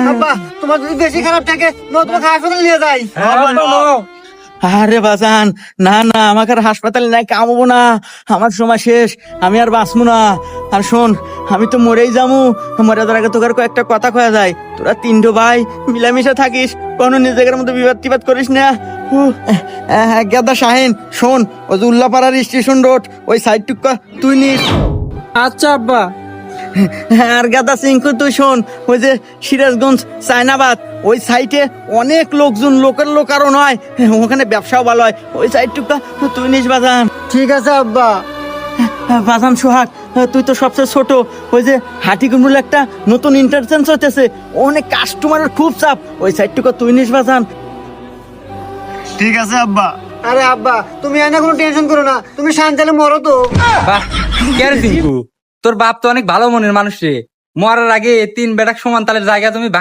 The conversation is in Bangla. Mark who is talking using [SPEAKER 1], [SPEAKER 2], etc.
[SPEAKER 1] আব্বা তোমার যদি বেশি খারাপ থাকে তোমাকে হাসপাতালে নিয়ে যাই।
[SPEAKER 2] আরে বাজান, না না, আমাকে আর হাসপাতালে নাই কামবো না, আমার সময় শেষ, আমি আর বাঁচবো না। আর শোন, আমি তো মরেই যামু, মরে যাওয়ার আগে তোকে আর কয়েকটা কথা কয়া যায়। তোরা তিনটো ভাই মিলামিশা থাকিস, কোনো নিজেদের মধ্যে বিবাদ টিবাদ করিস না। গেদা শাহিন, শোন, ওই যে উল্লাপাড়ার স্টেশন রোড ওই সাইড টুকা তুই নিস।
[SPEAKER 3] আচ্ছা আব্বা।
[SPEAKER 2] আর গাদা সিংকু তুই শোন, ওই যে সিরাজগঞ্জ চায়নাবাদ ওই সাইটে অনেক লোকজন, লোকের লোক আরো নয়, ওখানে ব্যবসাও ভালো হয়, ওই সাইডটুকটা তুই নিস বাজান।
[SPEAKER 1] ঠিক আছে আব্বা।
[SPEAKER 2] বাজান সোহাগ, তুই তো সবচেয়ে ছোট, ওই যে হাটিকুমরুল একটা নতুন ইন্টারচেঞ্জ হতেছে, অনেক কাস্টমারের খুব চাপ, ওই সাইডটুকু তুই নিস বাজান।
[SPEAKER 1] ঠিক আছে আব্বা। আরে আব্বা তুমি এনে কোনো টেনশন করো না, তুমি শান্তালে মরো তো।
[SPEAKER 3] বাহ, কে রে সিংকু, তোর বাপ তো অনেক ভালো মনের মানুষ রে। মরার আগে তিন বেটাক সমান তালের জায়গা তুমি